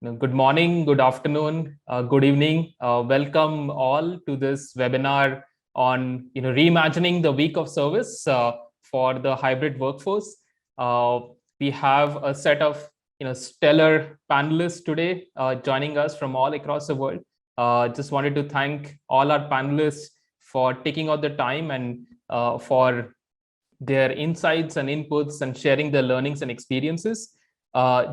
Good morning, good afternoon, good evening. Welcome all to this webinar on reimagining the week of service for the hybrid workforce. We have a set of stellar panelists today joining us from all across the world. Just wanted to thank all our panelists for taking out the time and for their insights and inputs and sharing their learnings and experiences.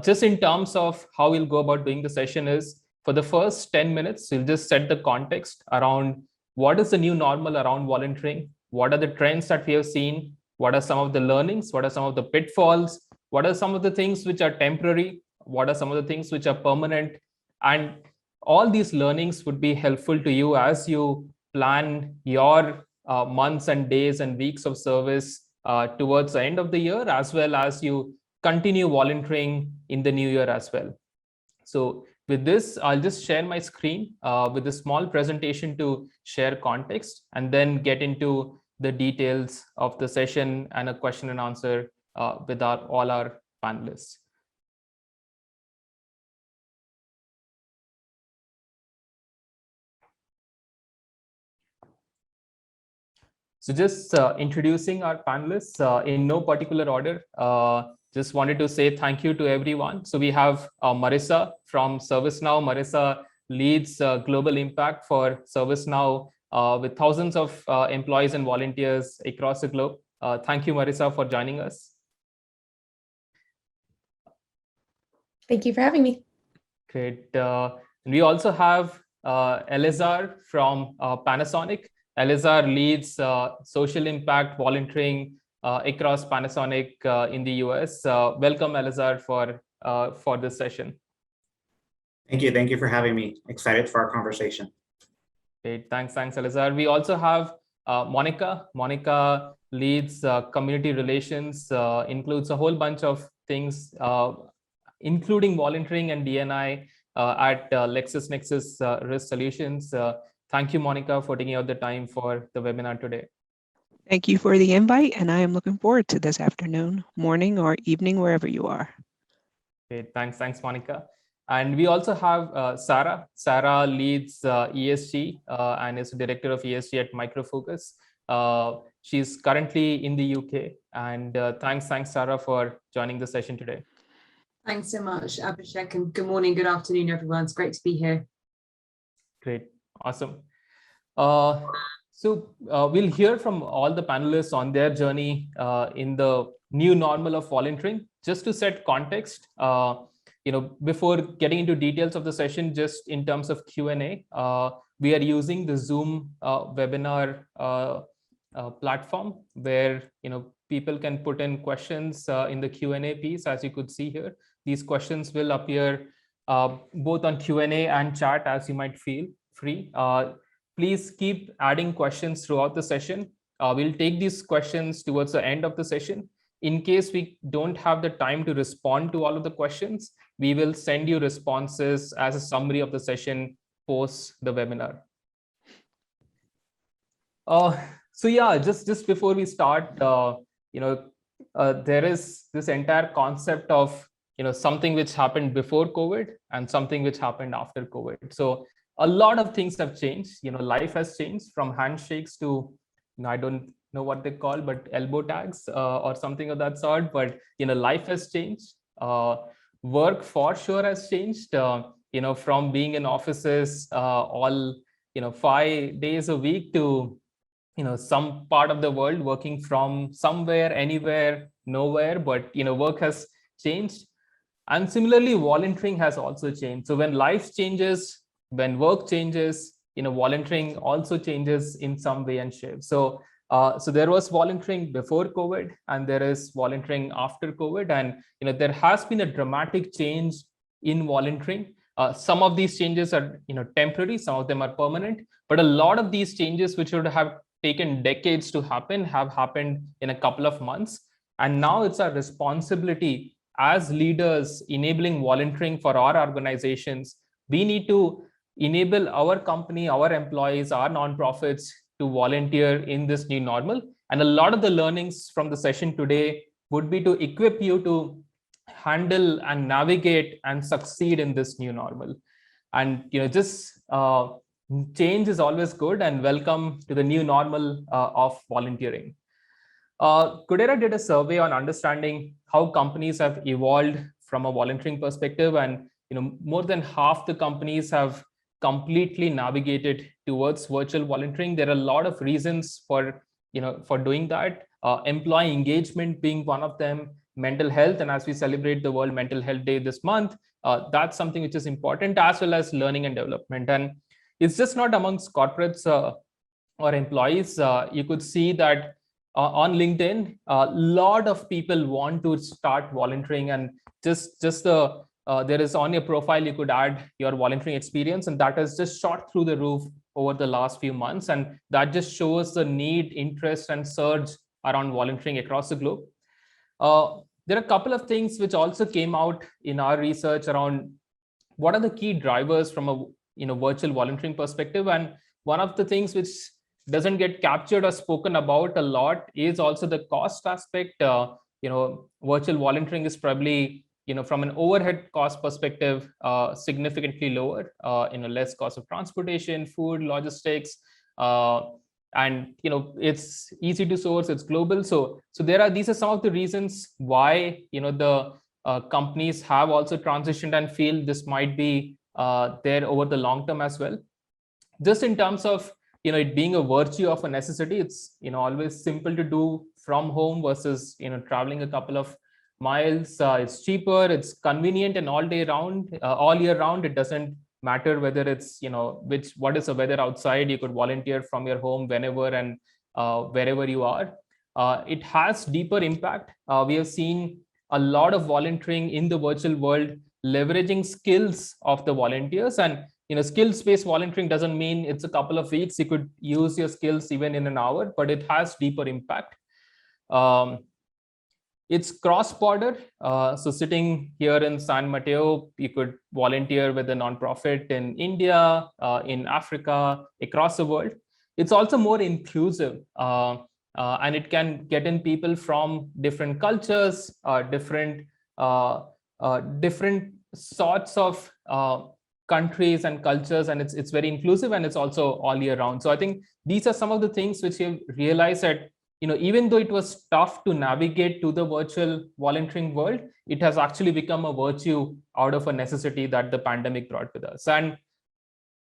Just in terms of how we'll go about doing the session is, for the first 10 minutes, we'll just set the context around what is the new normal around volunteering, what are the trends that we have seen, what are some of the learnings, what are some of the pitfalls, what are some of the things which are temporary, what are some of the things which are permanent, and all these learnings would be helpful to you as you plan your months and days and weeks of service towards the end of the year, as well as you continue volunteering in the new year as well. So with this, I'll just share my screen with a small presentation to share context and then get into the details of the session and a question and answer with all our panelists. So just introducing our panelists in no particular order. Just wanted to say thank you to everyone. So we have Marissa from ServiceNow. Marissa leads global impact for ServiceNow with thousands of employees and volunteers across the globe. Thank you, Marissa, for joining us. Thank you for having me. Great. We also have Elazar from Panasonic. Elizar leads social impact volunteering across Panasonic in the US. Welcome, Elizar, for this session. Thank you for having me. Excited for our conversation. Great, thanks, Elizar. We also have Monica. Monica leads community relations, includes a whole bunch of things, including volunteering and D&I at LexisNexis Risk Solutions. Thank you, Monica, for taking out the time for the webinar today. Thank you for the invite, and I am looking forward to this afternoon, morning, or evening, wherever you are. Great, thanks, Monica. And we also have Sarah. Sarah leads ESG and is director of ESG at Microfocus. She's currently in the UK. And thanks, Sarah, for joining the session today. Thanks so much, Abhishek, and good morning, good afternoon, everyone. It's great to be here. Great. Awesome. So we'll hear from all the panelists on their journey in the new normal of volunteering. Just to set context, before getting into details of the session, just in terms of Q&A, we are using the Zoom webinar platform where people can put in questions in the Q&A piece. As you could see here, these questions will appear both on Q&A and chat as you might feel free. Please keep adding questions throughout the session. We'll take these questions towards the end of the session. In case we don't have the time to respond to all of the questions, we will send you responses as a summary of the session post the webinar. So yeah, just before we start, there is this entire concept of something which happened before COVID and something which happened after COVID. So a lot of things have changed. Life has changed from handshakes to, I don't know what they call, but elbow tags or something of that sort. But life has changed. Work for sure has changed. From being in offices all 5 days a week to some part of the world working from somewhere, anywhere, nowhere. But work has changed, and similarly, volunteering has also changed. So when life changes, when work changes, volunteering also changes in some way and shape. So there was volunteering before COVID, and there is volunteering after COVID, and there has been a dramatic change in volunteering. Some of these changes are temporary, some of them are permanent, but a lot of these changes, which would have taken decades to happen, have happened in a couple of months. And now it's our responsibility as leaders enabling volunteering for our organizations. We need to enable our company, our employees, our nonprofits to volunteer in this new normal. And a lot of the learnings from the session today would be to equip you to handle and navigate and succeed in this new normal. And just change is always good, and welcome to the new normal of volunteering. Gutierrez did a survey on understanding how companies have evolved from a volunteering perspective, and more than half the companies have completely navigated towards virtual volunteering. There are a lot of reasons for doing that. Employee engagement being one of them, mental health, and as we celebrate the World Mental Health Day this month, that's something which is important, as well as learning and development. And it's just not amongst corporates or employees. You could see that on LinkedIn, a lot of people want to start volunteering, and just the there is on your profile, you could add your volunteering experience, and that has just shot through the roof over the last few months. And that just shows the need, interest, and surge around volunteering across the globe. There are a couple of things which also came out in our research around what are the key drivers from a virtual volunteering perspective. And one of the things which doesn't get captured or spoken about a lot is also the cost aspect. Virtual volunteering is probably from an overhead cost perspective significantly lower. Less cost of transportation, food, logistics, and it's easy to source, it's global. So these are some of the reasons why the companies have also transitioned and feel this might be there over the long term as well. Just in terms of it being a virtue of a necessity, it's always simple to do from home versus traveling a couple of miles. It's cheaper, it's convenient, and all year round. It doesn't matter whether it's what is the weather outside. You could volunteer from your home whenever and wherever you are. It has deeper impact. We have seen a lot of volunteering in the virtual world leveraging skills of the volunteers. And skills-based volunteering doesn't mean it's a couple of weeks. You could use your skills even in an hour, but it has deeper impact. It's cross-border. So sitting here in San Mateo, you could volunteer with a nonprofit in India, in Africa, across the world. It's also more inclusive, and it can get in people from different cultures, different sorts of countries and cultures, and it's very inclusive, and it's also all year round. So I think these are some of the things which you realize that even though it was tough to navigate to the virtual volunteering world, it has actually become a virtue out of a necessity that the pandemic brought with us. And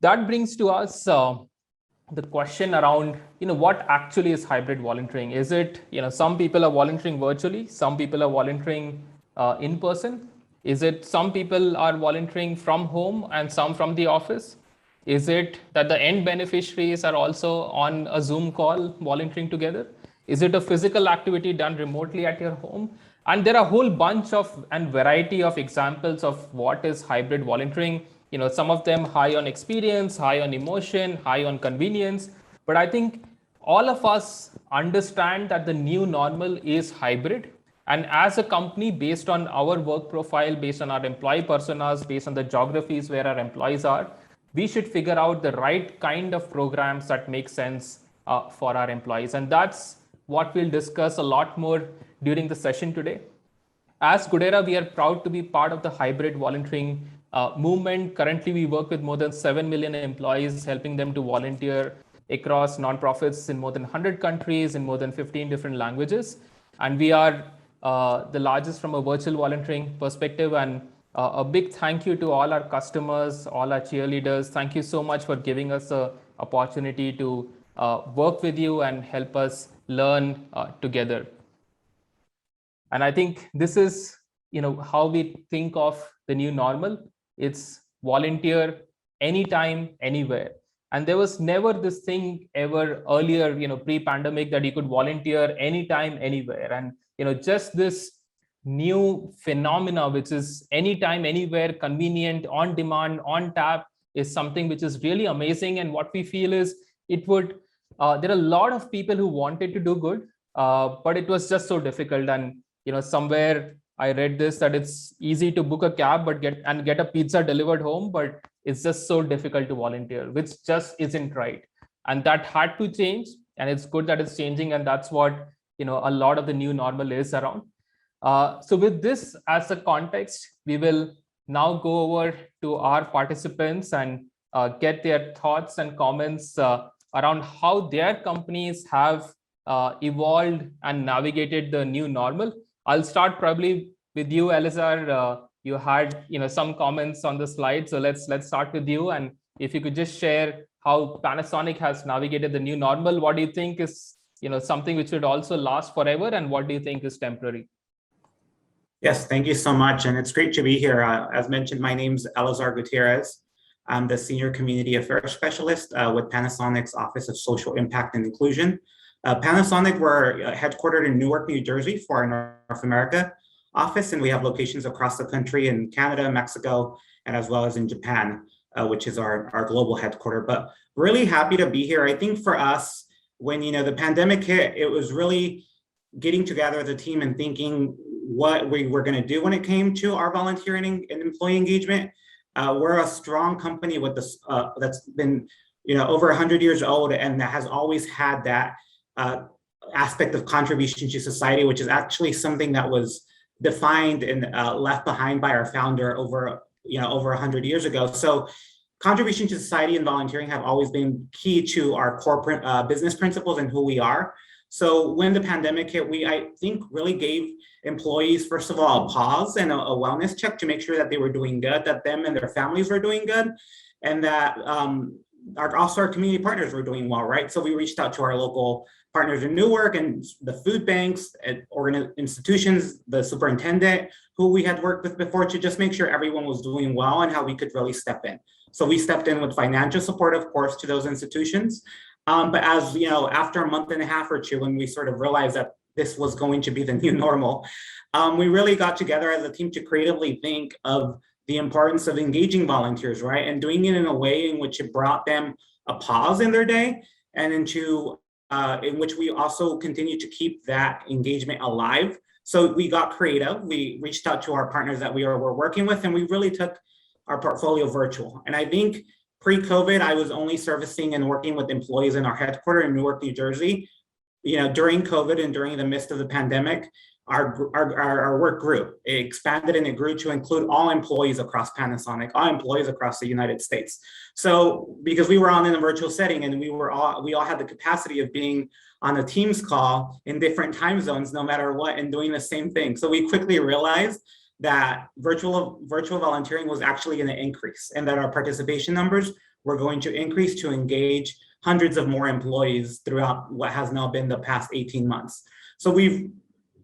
that brings to us the question around what actually is hybrid volunteering. Is it some people are volunteering virtually, some people are volunteering in person? Is it some people are volunteering from home and some from the office? Is it that the end beneficiaries are also on a Zoom call volunteering together? Is it a physical activity done remotely at your home? And there are a whole bunch of and variety of examples of what is hybrid volunteering. Some of them high on experience, high on emotion, high on convenience. But I think all of us understand that the new normal is hybrid. And as a company, based on our work profile, based on our employee personas, based on the geographies where our employees are, we should figure out the right kind of programs that make sense for our employees. And that's what we'll discuss a lot more during the session today. As Gutierrez, we are proud to be part of the hybrid volunteering movement. Currently, we work with more than 7 million employees, helping them to volunteer across nonprofits in more than 100 countries, in more than 15 different languages. And we are the largest from a virtual volunteering perspective. And a big thank you to all our customers, all our cheerleaders. Thank you so much for giving us the opportunity to work with you and help us learn together. And I think this is how we think of the new normal. It's volunteer anytime, anywhere. And there was never this thing ever earlier, pre-pandemic, that you could volunteer anytime, anywhere. And just this new phenomena, which is anytime, anywhere, convenient, on demand, on tap, is something which is really amazing. And what we feel is there are a lot of people who wanted to do good, but it was just so difficult. And somewhere I read this, that it's easy to book a cab but get a pizza delivered home, but it's just so difficult to volunteer, which just isn't right. And that had to change, and it's good that it's changing. And that's what a lot of the new normal is around. So with this as a context, we will now go over to our participants and get their thoughts and comments around how their companies have evolved and navigated the new normal. I'll start probably with you, Elizar. You had some comments on the slide, so let's start with you. And if you could just share how Panasonic has navigated the new normal. What do you think is something which would also last forever, and what do you think is temporary? Yes, thank you so much. And it's great to be here. As mentioned, my name's Elizar Gutierrez. I'm the Senior Community Affairs Specialist with Panasonic's Office of Social Impact and Inclusion. Panasonic, we're headquartered in Newark, New Jersey for our North America office, and we have locations across the country in Canada, Mexico, and as well as in Japan, which is our global headquarter. But really happy to be here. I think for us, when the pandemic hit, it was really getting together as a team and thinking what we were going to do when it came to our volunteering and employee engagement. We're a strong company with this that's been over 100 years old, and that has always had that aspect of contribution to society, which is actually something that was defined and left behind by our founder over 100 years ago. So contribution to society and volunteering have always been key to our corporate business principles and who we are. So when the pandemic hit, I think really gave employees, first of all, a pause and a wellness check to make sure that they were doing good, that them and their families were doing good, and that also our community partners were doing well, right? So we reached out to our local partners in Newark and the food banks and institutions, the superintendent who we had worked with before, to just make sure everyone was doing well and how we could really step in. So we stepped in with financial support, of course, to those institutions. But as after a month and a half or two, when we sort of realized that this was going to be the new normal, we really got together as a team to creatively think of the importance of engaging volunteers, right? And doing it in a way in which it brought them a pause in their day, and in which we also continue to keep that engagement alive. So we got creative. We reached out to our partners that we were working with, and we really took our portfolio virtual. And I think pre-COVID, I was only servicing and working with employees in our headquarters in Newark, New Jersey. During COVID and during the midst of the pandemic, our work grew. It expanded and it grew to include all employees across Panasonic, all employees across the United States. So because we were on in a virtual setting, and we all had the capacity of being on a Teams call in different time zones, no matter what, and doing the same thing. So we quickly realized that virtual volunteering was actually going to increase, and that our participation numbers were going to increase to engage hundreds of more employees throughout what has now been the past 18 months. So we've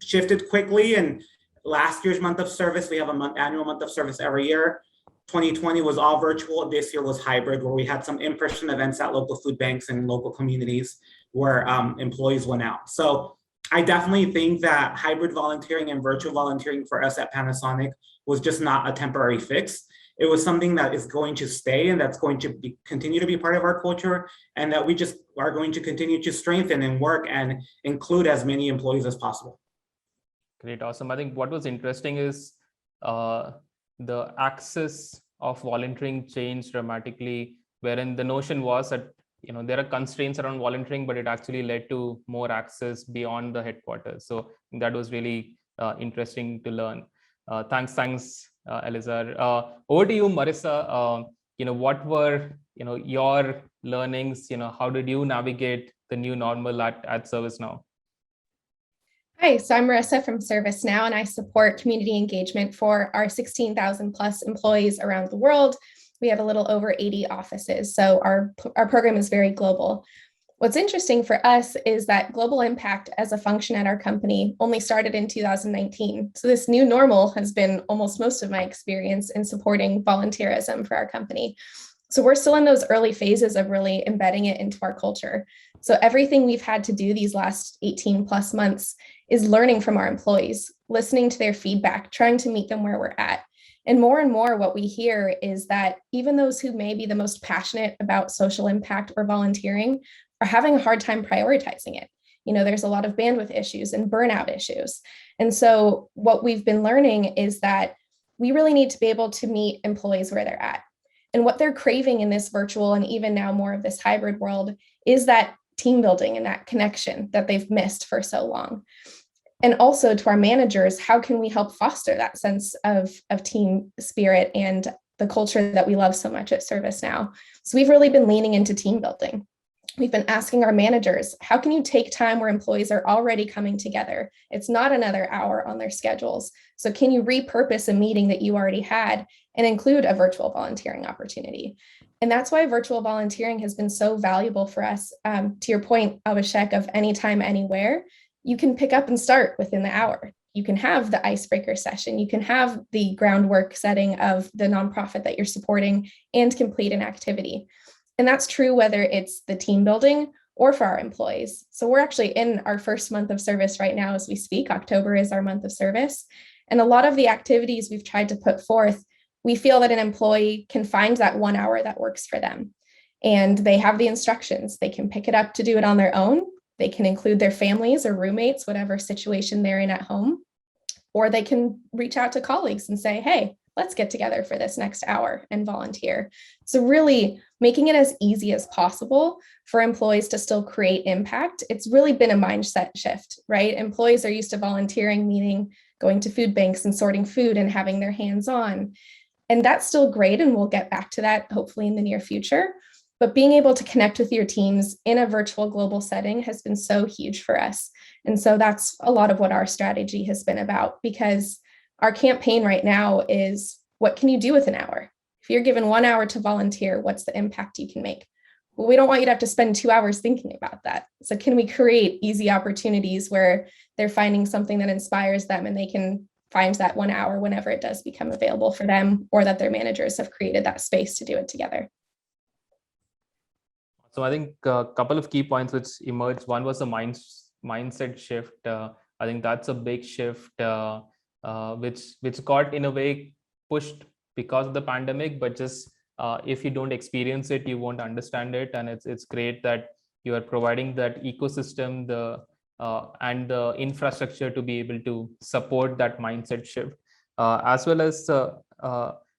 shifted quickly, and last year's month of service, we have annual month of service every year. 2020 was all virtual. This year was hybrid, where we had some in-person events at local food banks and local communities where employees went out. So I definitely think that hybrid volunteering and virtual volunteering for us at Panasonic was just not a temporary fix. It was something that is going to stay, and that's going to continue to be part of our culture, and that we just are going to continue to strengthen and work and include as many employees as possible. Great, awesome. I think what was interesting is the access of volunteering changed dramatically, wherein the notion was that there are constraints around volunteering, but it actually led to more access beyond the headquarters. So that was really interesting to learn. Thanks, Elizar. Over to you, Marissa. What were your learnings? How did you navigate the new normal at ServiceNow? Hi, so I'm Marissa from ServiceNow, and I support community engagement for our 16,000 plus employees around the world. We have a little over 80 offices, so our program is very global. What's interesting for us is that global impact as a function at our company only started in 2019. So this new normal has been almost most of my experience in supporting volunteerism for our company. So we're still in those early phases of really embedding it into our culture. So everything we've had to do these last 18 plus months is learning from our employees, listening to their feedback, trying to meet them where we're at. And more what we hear is that even those who may be the most passionate about social impact or volunteering are having a hard time prioritizing it. There's a lot of bandwidth issues and burnout issues. And so what we've been learning is that we really need to be able to meet employees where they're at. And what they're craving in this virtual and even now more of this hybrid world is that team building and that connection that they've missed for so long. And also to our managers, how can we help foster that sense of team spirit and the culture that we love so much at ServiceNow? So we've really been leaning into team building. We've been asking our managers, how can you take time where employees are already coming together? It's not another hour on their schedules. So can you repurpose a meeting that you already had and include a virtual volunteering opportunity? And that's why virtual volunteering has been so valuable for us. To your point, Abhishek, of anytime, anywhere, you can pick up and start within the hour. You can have the icebreaker session. You can have the groundwork setting of the nonprofit that you're supporting and complete an activity. And that's true whether it's the team building or for our employees. So we're actually in our first month of service right now as we speak. October is our month of service. And a lot of the activities we've tried to put forth, we feel that an employee can find that 1 hour that works for them. And they have the instructions. They can pick it up to do it on their own. They can include their families or roommates, whatever situation they're in at home, or they can reach out to colleagues and say, hey, let's get together for this next hour and volunteer. So really making it as easy as possible for employees to still create impact. It's really been a mindset shift, right? Employees are used to volunteering, meaning going to food banks and sorting food and having their hands on. And that's still great. And we'll get back to that hopefully in the near future. But being able to connect with your teams in a virtual global setting has been so huge for us. And so that's a lot of what our strategy has been about, because our campaign right now is, what can you do with an hour? If you're given 1 hour to volunteer, what's the impact you can make? Well, we don't want you to have to spend 2 hours thinking about that. So can we create easy opportunities where they're finding something that inspires them and they can find that 1 hour whenever it does become available for them, or that their managers have created that space to do it together? So I think a couple of key points which emerged. One was the mindset shift. I think that's a big shift, which got in a way pushed because of the pandemic. But just if you don't experience it, you won't understand it. And it's great that you are providing that ecosystem, and the infrastructure to be able to support that mindset shift, as well as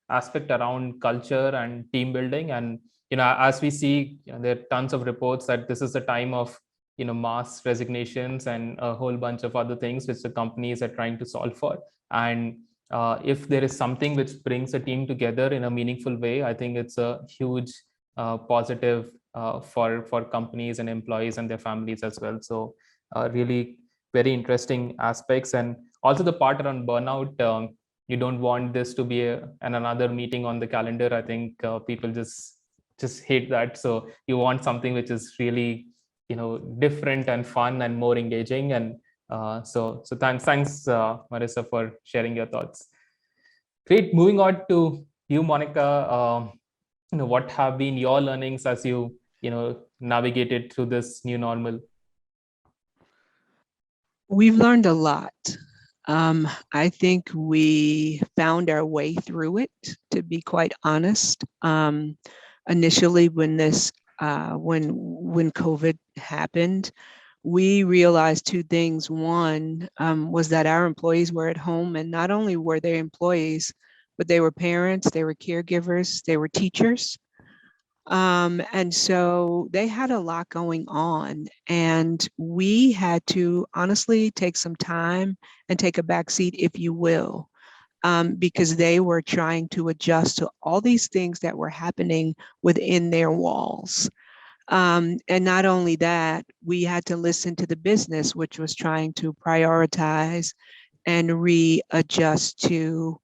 aspect around culture and team building. And as we see, there are tons of reports that this is a time of mass resignations and a whole bunch of other things which the companies are trying to solve for. And if there is something which brings a team together in a meaningful way, I think it's a huge positive for companies and employees and their families as well. So really very interesting aspects. And also the part around burnout. You don't want this to be another meeting on the calendar. I think people just hate that. So you want something which is really different and fun and more engaging. And so thanks Marissa, for sharing your thoughts. Great. Moving on to you, Monica. What have been your learnings as you navigated through this new normal? We've learned a lot. I think we found our way through it, to be quite honest. Initially, when COVID happened, we realized two things. One was that our employees were at home, and not only were they employees, but they were parents, they were caregivers, they were teachers. And so they had a lot going on, and we had to honestly take some time and take a back seat, if you will, because they were trying to adjust to all these things that were happening within their walls. And not only that, we had to listen to the business, which was trying to prioritize and readjust to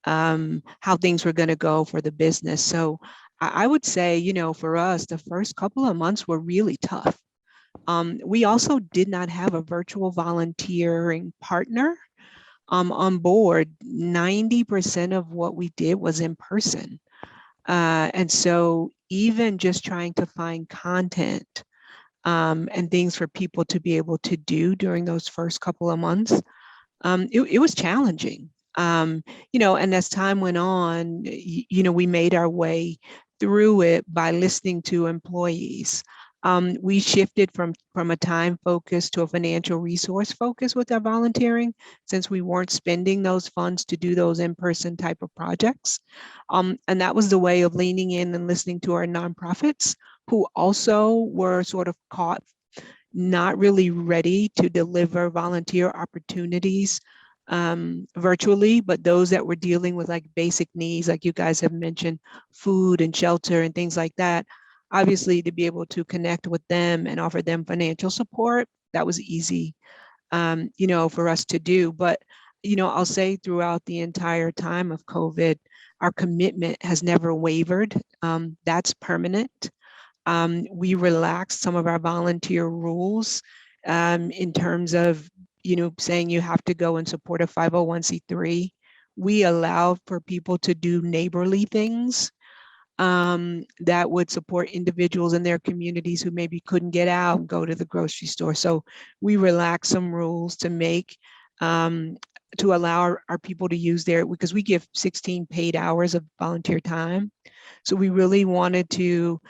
how things were going to go for the business. So I would say, for us, the first couple of months were really tough. We also did not have a virtual volunteering partner on board. 90% of what we did was in person. And so even just trying to find content and things for people to be able to do during those first couple of months, it was challenging. And as time went on, we made our way through it by listening to employees. We shifted from a time focus to a financial resource focus with our volunteering, since we weren't spending those funds to do those in-person type of projects. And that was the way of leaning in and listening to our nonprofits, who also were sort of caught not really ready to deliver volunteer opportunities virtually, but those that were dealing with like basic needs, like you guys have mentioned, food and shelter and things like that, obviously to be able to connect with them and offer them financial support, that was easy, for us to do. But, I'll say throughout the entire time of COVID, our commitment has never wavered. That's permanent. We relaxed some of our volunteer rules in terms of, saying you have to go and support a 501c3. We allowed for people to do neighborly things that would support individuals in their communities who maybe couldn't get out and go to the grocery store. So we relaxed some rules to allow our people to use because we give 16 paid hours of volunteer time. So we really wanted to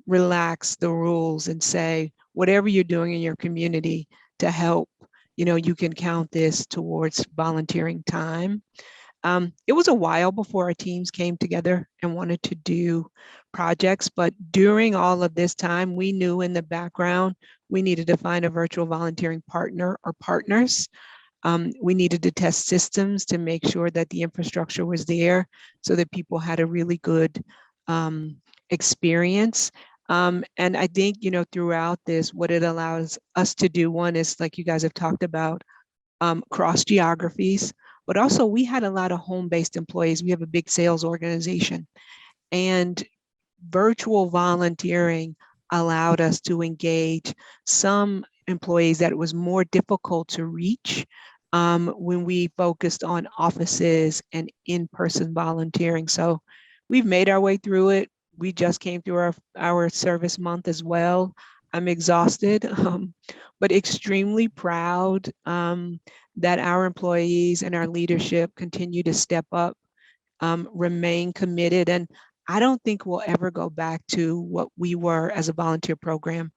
relax the rules and say, whatever you're doing in your community to help, you can count this towards volunteering time. It was a while before our teams came together and wanted to do projects, but during all of this time, we knew in the background, we needed to find a virtual volunteering partner or partners. We needed to test systems to make sure that the infrastructure was there so that people had a really good experience. And I think, throughout this, what it allows us to do, one is like you guys have talked about, cross geographies, but also we had a lot of home-based employees. We have a big sales organization, and virtual volunteering allowed us to engage some employees that it was more difficult to reach when we focused on offices and in-person volunteering. So we've made our way through it. We just came through our service month as well. I'm exhausted, but extremely proud that our employees and our leadership continue to step up, remain committed. And I don't think we'll ever go back to what we were as a volunteer program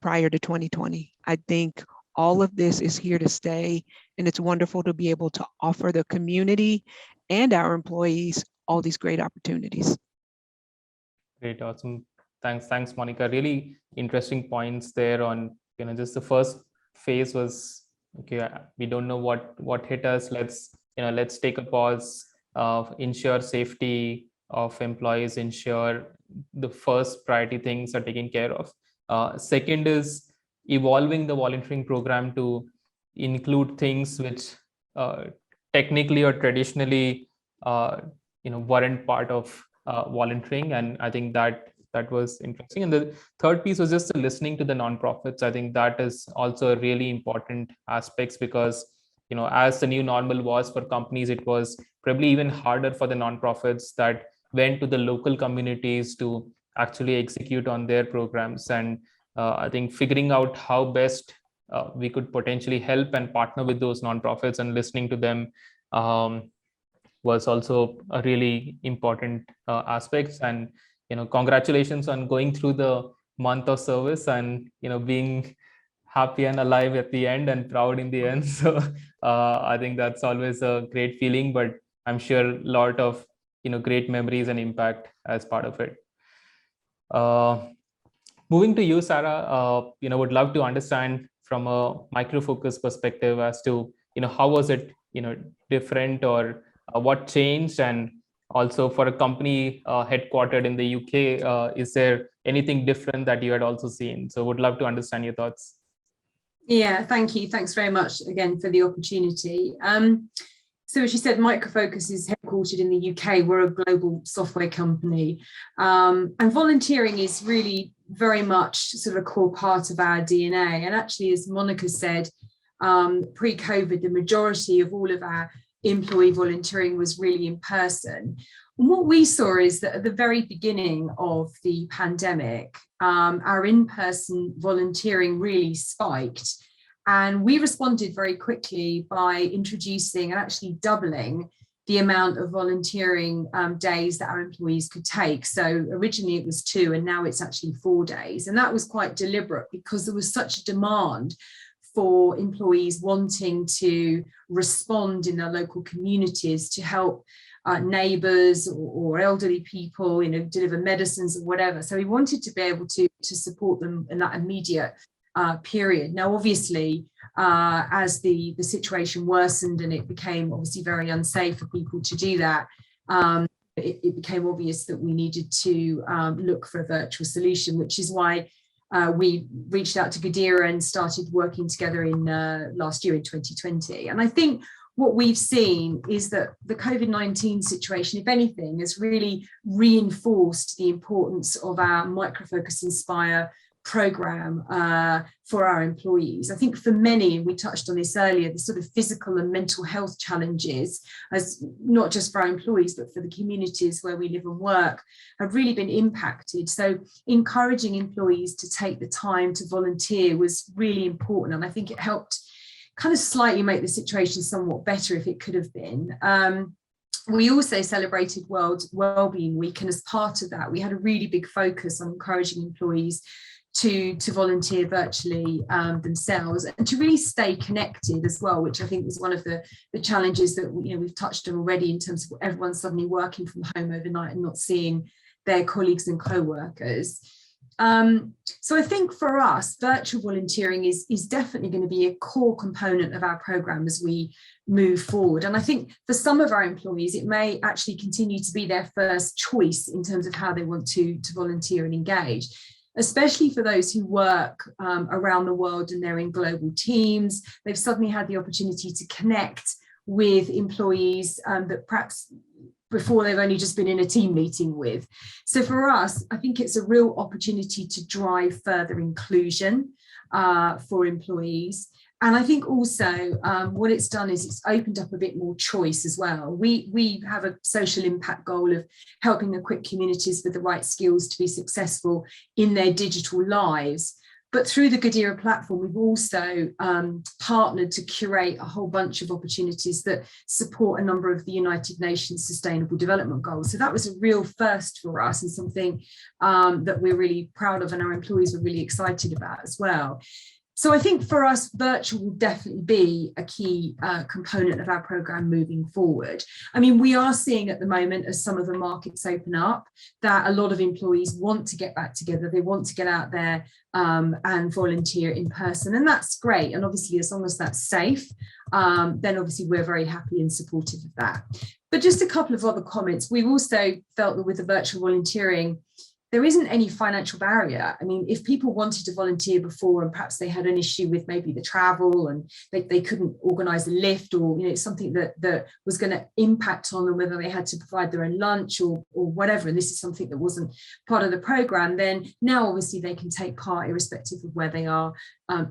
prior to 2020. I think all of this is here to stay, and it's wonderful to be able to offer the community and our employees all these great opportunities. Great, awesome. Thanks, Monica. Really interesting points there on, just the first phase was, okay, we don't know what hit us. Let's take a pause, ensure safety of employees, ensure the first priority things are taken care of. Second is evolving the volunteering program to include things which technically or traditionally, weren't part of volunteering. And I think that was interesting. And the third piece was just listening to the nonprofits. I think that is also a really important aspects because, as the new normal was for companies, it was probably even harder for the nonprofits that went to the local communities to actually execute on their programs. And I think figuring out how best we could potentially help and partner with those nonprofits and listening to them was also a really important aspects. And congratulations on going through the month of service and being happy and alive at the end and proud in the end. So I think that's always a great feeling, but I'm sure a lot of great memories and impact as part of it. Moving to you, Sarah, would love to understand from a Microfocus perspective as to how was it different, or what changed, and also for a company headquartered in the UK, is there anything different that you had also seen? So would love to understand your thoughts. Yeah, thank you. Thanks very much again for the opportunity. So as you said, Microfocus is headquartered in the UK. We're a global software company. And volunteering is really very much sort of a core part of our DNA. And actually, as Monica said, pre-COVID, the majority of all of our employee volunteering was really in person. And what we saw is that at the very beginning of the pandemic, our in-person volunteering really spiked. And we responded very quickly by introducing and actually doubling the amount of volunteering days that our employees could take. So originally it was 2, and now it's actually 4 days. And that was quite deliberate because there was such a demand for employees wanting to respond in their local communities to help neighbours or elderly people, deliver medicines or whatever. So we wanted to be able to support them in that immediate period. Now, obviously, as the situation worsened and it became obviously very unsafe for people to do that, it became obvious that we needed to look for a virtual solution, which is why we reached out to Gadira and started working together in last year in 2020. And I think what we've seen is that the COVID-19 situation, if anything, has really reinforced the importance of our Microfocus Inspire program for our employees. I think for many, we touched on this earlier, the sort of physical and mental health challenges, as not just for our employees, but for the communities where we live and work, have really been impacted. So encouraging employees to take the time to volunteer was really important. And I think it helped kind of slightly make the situation somewhat better if it could have been. We also celebrated World Wellbeing Week, and as part of that, we had a really big focus on encouraging employees to volunteer virtually themselves and to really stay connected as well, which I think was one of the challenges that we've touched on already in terms of everyone suddenly working from home overnight and not seeing their colleagues and co-workers. So I think for us, virtual volunteering is definitely going to be a core component of our program as we move forward. And I think for some of our employees, it may actually continue to be their first choice in terms of how they want to volunteer and engage, especially for those who work around the world and they're in global teams. They've suddenly had the opportunity to connect with employees that perhaps before they've only just been in a team meeting with. So for us, I think it's a real opportunity to drive further inclusion for employees. And I think also what it's done is it's opened up a bit more choice as well. We have a social impact goal of helping equip communities with the right skills to be successful in their digital lives. But through the Gadira platform, we've also partnered to curate a whole bunch of opportunities that support a number of the United Nations Sustainable Development Goals. So that was a real first for us and something that we're really proud of and our employees were really excited about as well. So I think for us, virtual will definitely be a key component of our program moving forward. I mean, we are seeing at the moment, as some of the markets open up, that a lot of employees want to get back together. They want to get out there and volunteer in person, and that's great. And obviously, as long as that's safe, then obviously we're very happy and supportive of that. But just a couple of other comments. We've also felt that with the virtual volunteering, there isn't any financial barrier. I mean, if people wanted to volunteer before and perhaps they had an issue with maybe the travel and they couldn't organise a lift, or something that was going to impact on them, whether they had to provide their own lunch or whatever, and this is something that wasn't part of the programme, then now obviously they can take part irrespective of where they are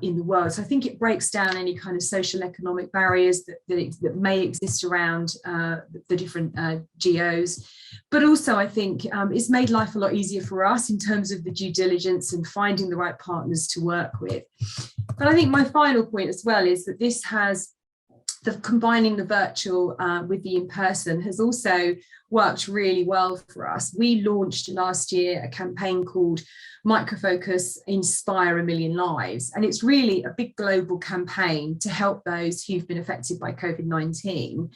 in the world. So I think it breaks down any kind of social economic barriers that may exist around the different geos. But also I think it's made life a lot easier for us in terms of the due diligence and finding the right partners to work with. But I think my final point as well is that this has combining the virtual with the in-person has also worked really well for us. We launched last year a campaign called Microfocus Inspire a Million Lives, and it's really a big global campaign to help those who've been affected by COVID-19.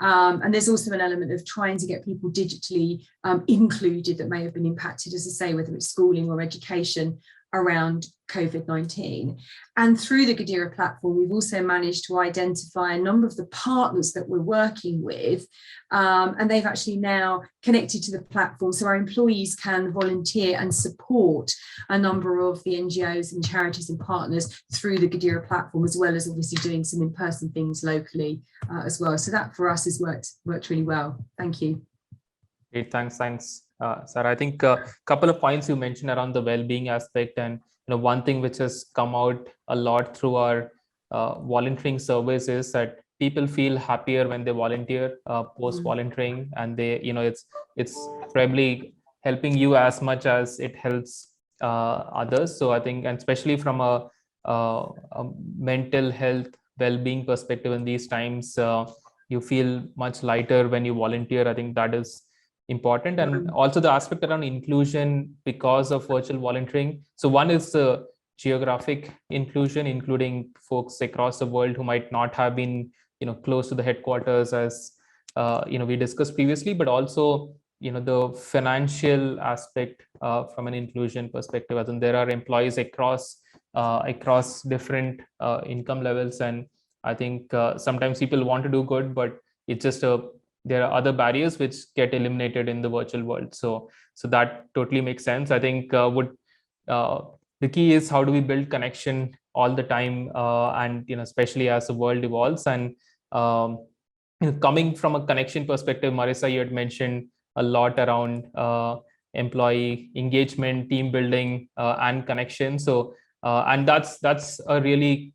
And there's also an element of trying to get people digitally included that may have been impacted, as I say, whether it's schooling or education around COVID-19. And through the Gadira platform, we've also managed to identify a number of the partners that we're working with, and they've actually now connected to the platform so our employees can volunteer and support a number of the NGOs and charities and partners through the Gadira platform, as well as obviously doing some in-person things locally as well. So that for us has worked really well. Thank you. Great, thanks, Sarah. I think a couple of points you mentioned around the well-being aspect, and one thing which has come out a lot through our volunteering surveys is that people feel happier when they volunteer post volunteering, and they, it's probably helping you as much as it helps others. So I think, and especially from a mental health well-being perspective in these times, you feel much lighter when you volunteer. I think that is important. And also the aspect around inclusion because of virtual volunteering. So one is the geographic inclusion, including folks across the world who might not have been close to the headquarters, as we discussed previously, but also the financial aspect from an inclusion perspective. As in, there are employees across across different income levels. And I think sometimes people want to do good, but it's just there are other barriers which get eliminated in the virtual world. So that totally makes sense. I think the key is how do we build connection all the time, and especially as the world evolves. And coming from a connection perspective, Marissa, you had mentioned a lot around employee engagement, team building, and connection. So and that's a really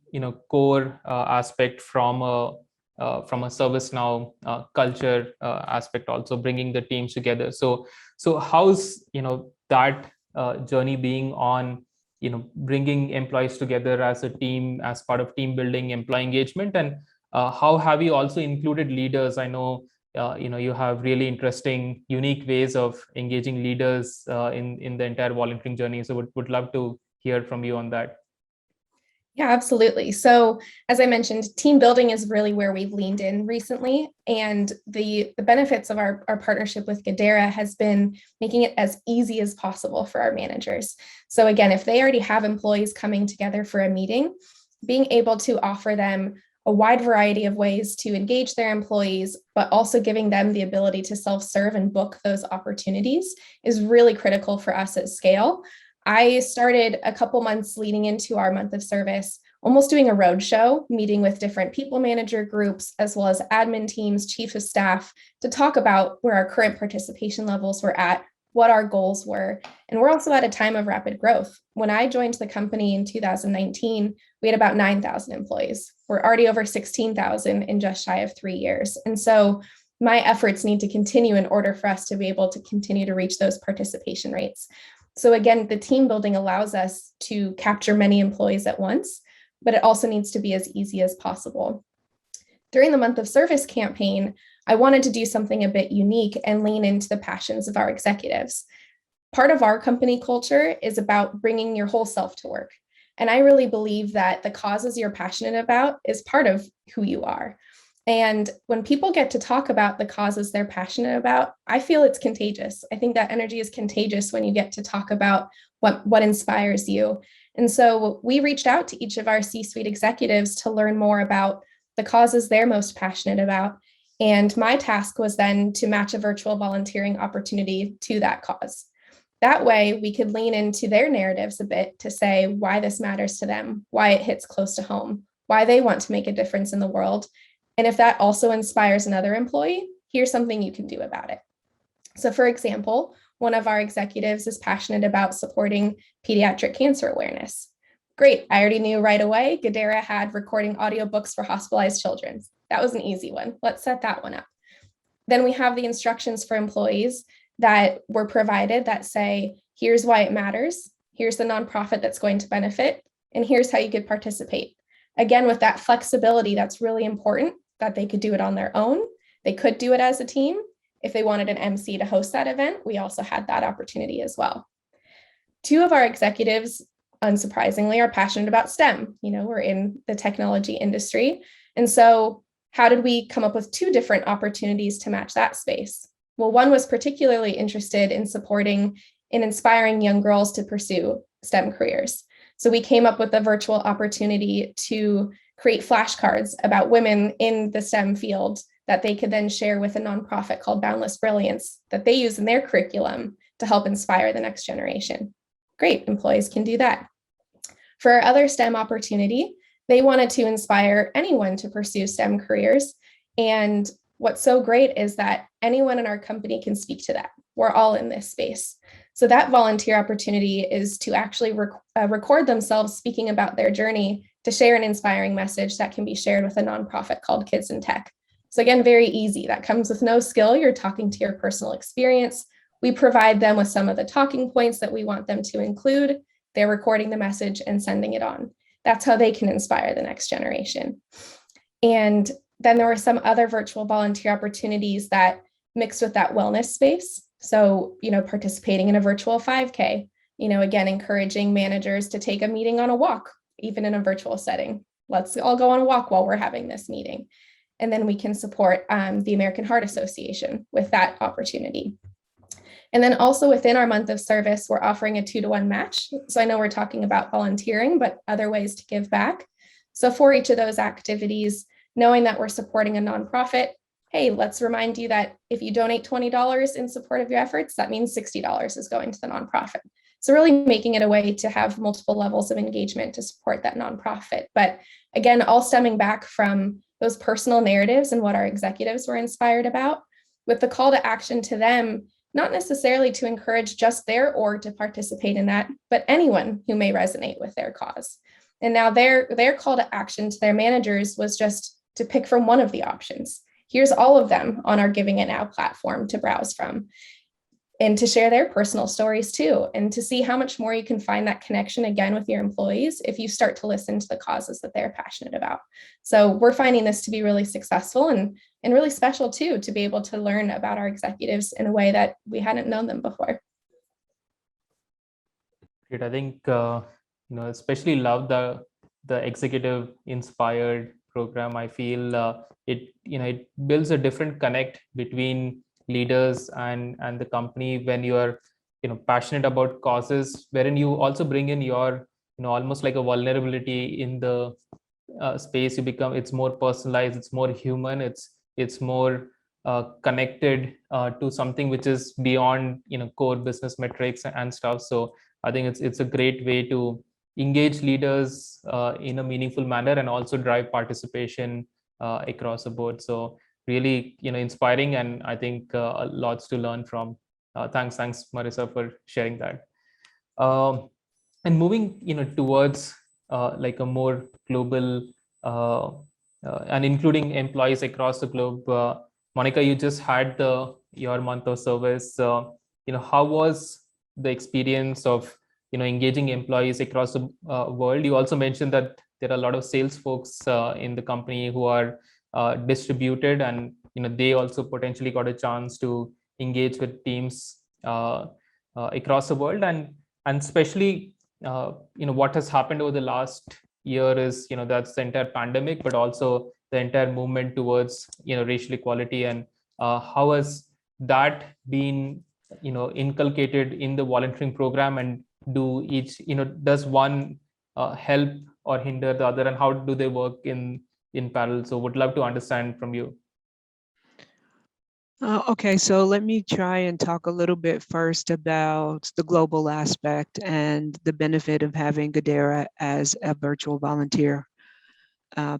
core aspect from a ServiceNow culture aspect, also bringing the teams together. So how's that journey being on bringing employees together as a team, as part of team building, employee engagement? And how have you also included leaders? I know you have really interesting, unique ways of engaging leaders in the entire volunteering journey. So would love to hear from you on that. Yeah, absolutely. So as I mentioned, team building is really where we've leaned in recently. And the benefits of our partnership with Garrett has been making it as easy as possible for our managers. So again, if they already have employees coming together for a meeting, being able to offer them a wide variety of ways to engage their employees, but also giving them the ability to self-serve and book those opportunities is really critical for us at scale. I started a couple months leading into our month of service, almost doing a roadshow, meeting with different people manager groups, as well as admin teams, chiefs of staff, to talk about where our current participation levels were at, what our goals were. And we're also at a time of rapid growth. When I joined the company in 2019, we had about 9,000 employees. We're already over 16,000 in just shy of 3 years. And so my efforts need to continue in order for us to be able to continue to reach those participation rates. So again, the team building allows us to capture many employees at once, but it also needs to be as easy as possible. During the month of service campaign, I wanted to do something a bit unique and lean into the passions of our executives. Part of our company culture is about bringing your whole self to work. And I really believe that the causes you're passionate about is part of who you are. And when people get to talk about the causes they're passionate about, I feel it's contagious. I think that energy is contagious when you get to talk about what inspires you. And so we reached out to each of our C-suite executives to learn more about the causes they're most passionate about. And my task was then to match a virtual volunteering opportunity to that cause. That way, we could lean into their narratives a bit to say why this matters to them, why it hits close to home, why they want to make a difference in the world. And if that also inspires another employee, here's something you can do about it. So for example, one of our executives is passionate about supporting pediatric cancer awareness. Great, I already knew right away, Garrett had recording audiobooks for hospitalized children. That was an easy one. Let's set that one up. Then we have the instructions for employees that were provided that say, here's why it matters, here's the nonprofit that's going to benefit, and here's how you could participate. Again, with that flexibility, that's really important, that they could do it on their own. They could do it as a team. If they wanted an MC to host that event, we also had that opportunity as well. Two of our executives, unsurprisingly, are passionate about STEM. We're in the technology industry. And so how did we come up with two different opportunities to match that space? Well, one was particularly interested in supporting and inspiring young girls to pursue STEM careers. So we came up with a virtual opportunity to create flashcards about women in the STEM field that they could then share with a nonprofit called Boundless Brilliance that they use in their curriculum to help inspire the next generation. Great, employees can do that. For our other STEM opportunity, they wanted to inspire anyone to pursue STEM careers. And what's so great is that anyone in our company can speak to that. We're all in this space. So that volunteer opportunity is to actually record themselves speaking about their journey to share an inspiring message that can be shared with a nonprofit called Kids in Tech. So again, very easy. That comes with no skill. You're talking to your personal experience. We provide them with some of the talking points that we want them to include. They're recording the message and sending it on. That's how they can inspire the next generation. And then there were some other virtual volunteer opportunities that mixed with that wellness space. So, participating in a virtual 5K, again, encouraging managers to take a meeting on a walk, even in a virtual setting. Let's all go on a walk while we're having this meeting. And then we can support the American Heart Association with that opportunity. And then also within our month of service, we're offering a 2-to-1 match. So I know we're talking about volunteering, but other ways to give back. So for each of those activities, knowing that we're supporting a nonprofit, hey, let's remind you that if you donate $20 in support of your efforts, that means $60 is going to the nonprofit. So really making it a way to have multiple levels of engagement to support that nonprofit. But again, all stemming back from those personal narratives and what our executives were inspired about, with the call to action to them, not necessarily to encourage just their org to participate in that, but anyone who may resonate with their cause. And now their call to action to their managers was just to pick from one of the options. Here's all of them on our Giving It Now platform to browse from, and to share their personal stories too, and to see how much more you can find that connection again with your employees if you start to listen to the causes that they're passionate about. So we're finding this to be really successful and really special too, to be able to learn about our executives in a way that we hadn't known them before. Great. I think, especially love the executive inspired program. I feel it builds a different connect between leaders and the company when you are passionate about causes, wherein you also bring in your almost like a vulnerability in the space. It's more personalized, it's more human, it's more connected to something which is beyond core business metrics and stuff. So I think it's a great way to engage leaders in a meaningful manner and also drive participation across the board. So really inspiring, and I think lots to learn from. Thanks Marissa for sharing that. And moving towards like a more global and including employees across the globe. Monica, you just had your month of service. How was the experience of engaging employees across the world? You also mentioned that there are a lot of sales folks in the company who are distributed, and they also potentially got a chance to engage with teams across the world, and especially what has happened over the last year is that's the entire pandemic, but also the entire movement towards racial equality, and how has that been inculcated in the volunteering program, and does one help or hinder the other, and how do they work in parallel? So would love to understand from you. Okay, so let me try and talk a little bit first about the global aspect and the benefit of having Gutierrez as a virtual volunteer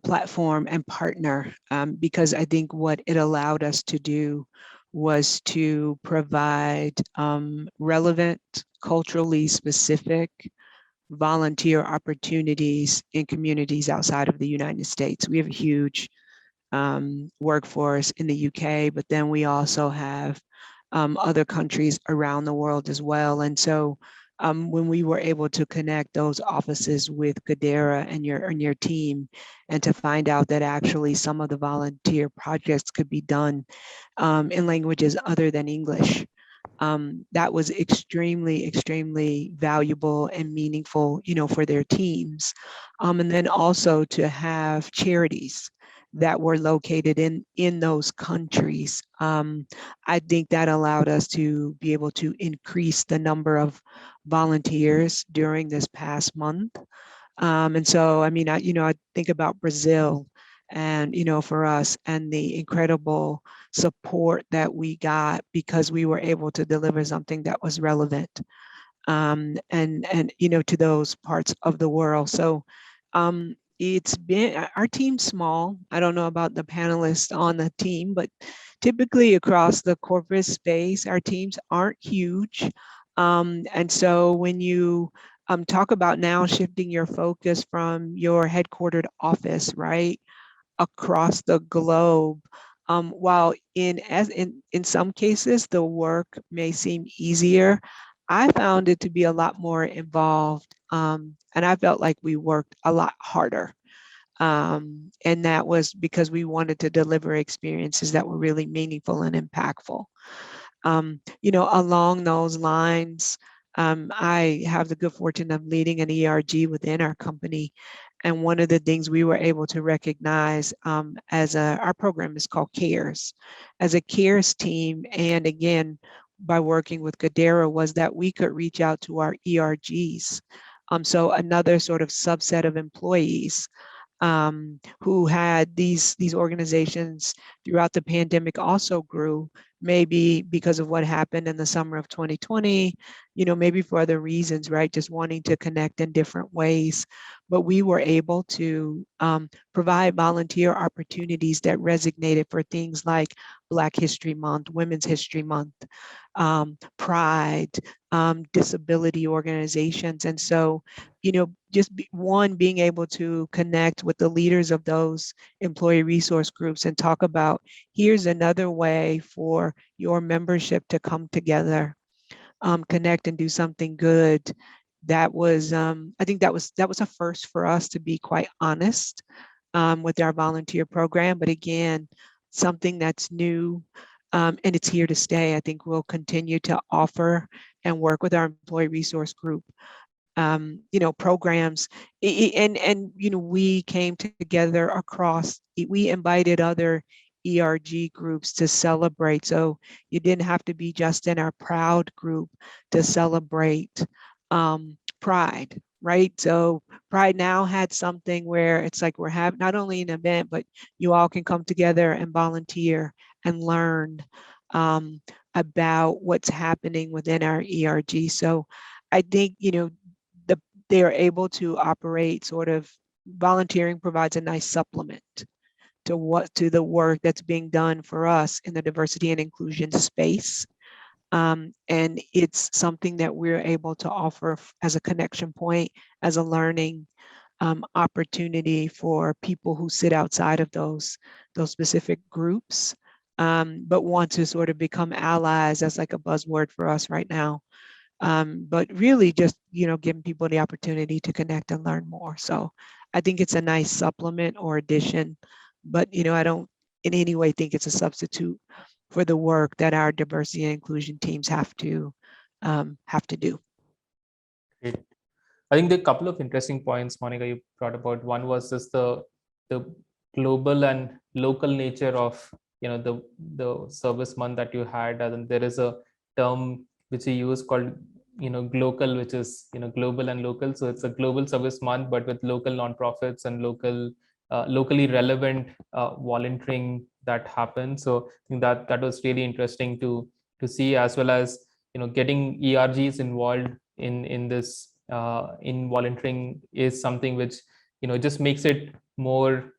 platform and partner, because I think what it allowed us to do was to provide relevant, culturally specific volunteer opportunities in communities outside of the United States. We have a huge workforce in the UK, but then we also have other countries around the world as well. And so when we were able to connect those offices with Gutierrez and your team, and to find out that actually some of the volunteer projects could be done in languages other than English, that was extremely, extremely valuable and meaningful, for their teams. And then also to have charities that were located in those countries. I think that allowed us to be able to increase the number of volunteers during this past month. And so, I mean, I think about Brazil, and for us, and the incredible support that we got because we were able to deliver something that was relevant, and to those parts of the world. So it's been, our team's small. I don't know about the panelists on the team, but typically across the corporate space, our teams aren't huge. And so when you talk about now shifting your focus from your headquartered office, right, across the globe, while in some cases the work may seem easier, I found it to be a lot more involved, and I felt like we worked a lot harder. And that was because we wanted to deliver experiences that were really meaningful and impactful. Along those lines, I have the good fortune of leading an ERG within our company. And one of the things we were able to recognize our program is called CARES, as a CARES team. And again, by working with Garrett was that we could reach out to our ERGs. So another sort of subset of employees who had these organizations throughout the pandemic also grew, maybe because of what happened in the summer of 2020, maybe for other reasons, right? Just wanting to connect in different ways. But we were able to provide volunteer opportunities that resonated for things like Black History Month, Women's History Month, Pride, disability organizations. And so, being able to connect with the leaders of those employee resource groups and talk about, here's another way for your membership to come together, connect and do something good. That was, I think that was a first for us, to be quite honest, with our volunteer program. But again, something that's new, and it's here to stay. I think we'll continue to offer and work with our employee resource group, programs. And we came together across, we invited other ERG groups to celebrate. So you didn't have to be just in our Proud group to celebrate Pride, right? So Pride now had something where it's like we're having not only an event, but you all can come together and volunteer and learn about what's happening within our ERG. So I think, they are able to operate sort of, volunteering provides a nice supplement to the work that's being done for us in the diversity and inclusion space. And it's something that we're able to offer as a connection point, as a learning opportunity for people who sit outside of those specific groups, but want to sort of become allies. That's like a buzzword for us right now. But really just, giving people the opportunity to connect and learn more. So I think it's a nice supplement or addition, but, I don't in any way think it's a substitute for the work that our diversity and inclusion teams have to do. Great. I think there are a couple of interesting points, Monica, you brought about. One was just the global and local nature of, the service month that you had. And there is a term which you use called, global, which is, global and local. So it's a global service month, but with local nonprofits and locally relevant volunteering that happens. So I think that was really interesting to see, as well as, getting ERGs involved in this in volunteering is something which, just makes it more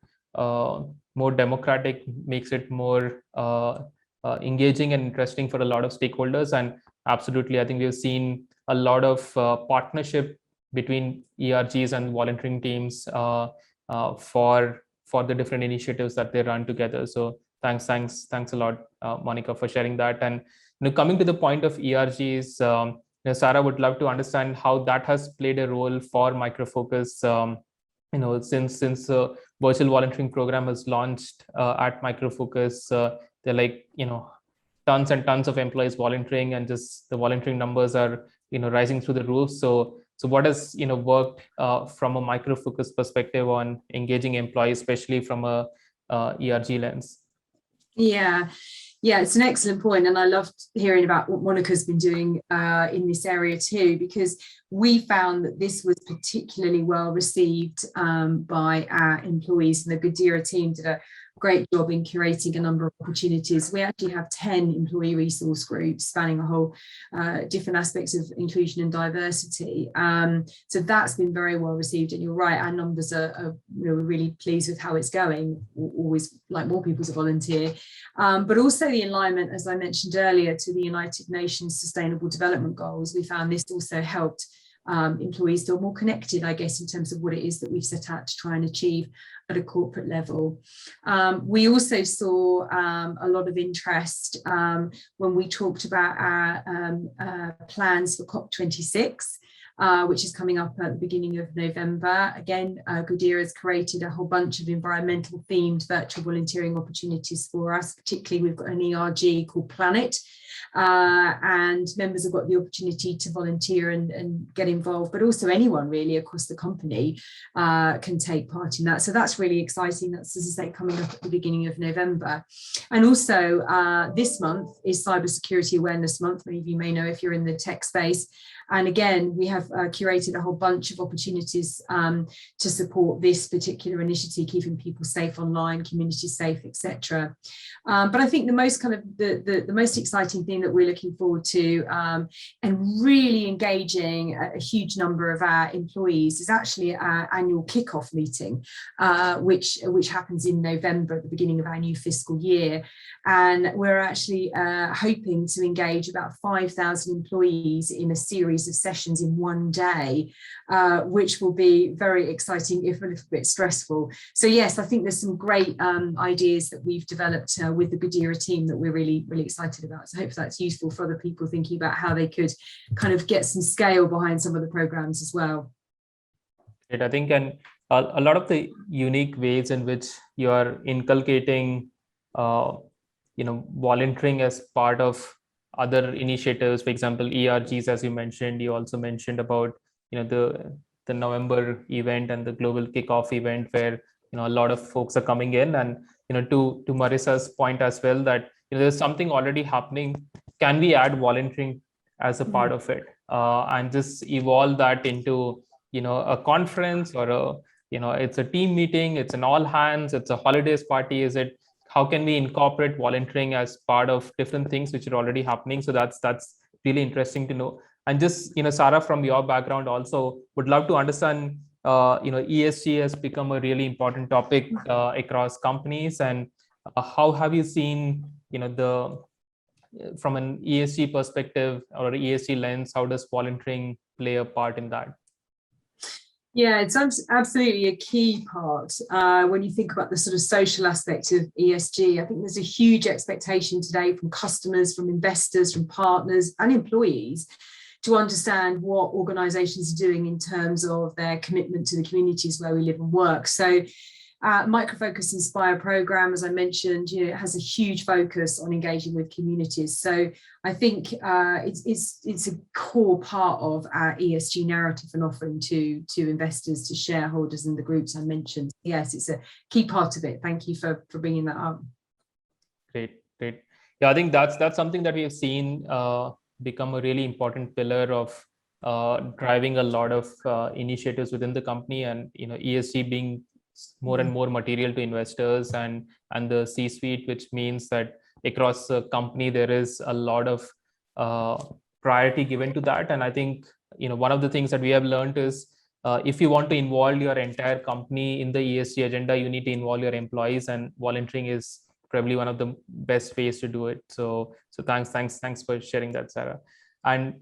democratic, makes it more engaging and interesting for a lot of stakeholders. And absolutely, I think we've seen a lot of partnership between ERGs and volunteering teams for the different initiatives that they run together. So thanks a lot, Monica, for sharing that. And coming to the point of ERGs, Sarah, would love to understand how that has played a role for Microfocus. Since virtual volunteering program was launched at Microfocus, they're like, tons and tons of employees volunteering, and just the volunteering numbers are, rising through the roof. So what has, worked from a Microfocus perspective on engaging employees, especially from a ERG lens? Yeah, it's an excellent point, and I loved hearing about what Monica's been doing in this area too, because we found that this was particularly well received by our employees, and the Gutierrez team did a great job in curating a number of opportunities. We actually have 10 employee resource groups spanning a whole different aspects of inclusion and diversity. So that's been very well received, and you're right, our numbers are we're really pleased with how it's going. Always like more people to volunteer, but also the alignment, as I mentioned earlier, to the United Nations Sustainable Development Goals. We found this also helped employees feel more connected, I guess, in terms of what it is that we've set out to try and achieve at a corporate level. We also saw a lot of interest when we talked about our plans for COP26. which is coming up at the beginning of November. Again, Gutierrez created a whole bunch of environmental themed virtual volunteering opportunities for us. Particularly, we've got an ERG called Planet, and members have got the opportunity to volunteer and get involved, but also anyone really across the company can take part in that. So that's really exciting. That's, as I say, coming up at the beginning of November. And also this month is Cybersecurity Awareness Month. Many of you may know if you're in the tech space. And again, we have curated a whole bunch of opportunities to support this particular initiative, keeping people safe online, community safe, etc. But I think the most kind of the most exciting thing that we're looking forward to and really engaging a huge number of our employees is actually our annual kickoff meeting, which happens in November at the beginning of our new fiscal year. And we're actually hoping to engage about 5,000 employees in a series of sessions in one day, which will be very exciting, if a little bit stressful. So yes, I think there's some great ideas that we've developed with the Gutierrez team that we're really, really excited about. So I hope that's useful for other people thinking about how they could kind of get some scale behind some of the programs as well. I think, and a lot of the unique ways in which you are inculcating volunteering as part of other initiatives, for example, ERGs, as you mentioned. You also mentioned about the November event and the global kickoff event, where a lot of folks are coming in. And to Marissa's point as well, that there's something already happening. Can we add volunteering as a part of it, and just evolve that into a conference, or it's a team meeting, it's an all hands, it's a holidays party? How can we incorporate volunteering as part of different things which are already happening? So that's really interesting to know. And just Sarah, from your background also, would love to understand ESG has become a really important topic across companies, and how have you seen from an ESG perspective or ESG lens, how does volunteering play a part in that? Yeah, it's absolutely a key part when you think about the sort of social aspect of ESG. I think there's a huge expectation today from customers, from investors, from partners and employees to understand what organizations are doing in terms of their commitment to the communities where we live and work. So Microfocus Inspire program, as I mentioned, it has a huge focus on engaging with communities. So I think it's a core part of our ESG narrative and offering to investors, to shareholders and the groups I mentioned. Yes, it's a key part of it. Thank you for bringing that up. Great. Yeah, I think that's something that we have seen become a really important pillar of driving a lot of initiatives within the company, and ESG being more and more material to investors and the C-suite, which means that across the company there is a lot of priority given to that. And I think one of the things that we have learned is if you want to involve your entire company in the ESG agenda, you need to involve your employees, and volunteering is probably one of the best ways to do it. So thanks for sharing that, Sarah. And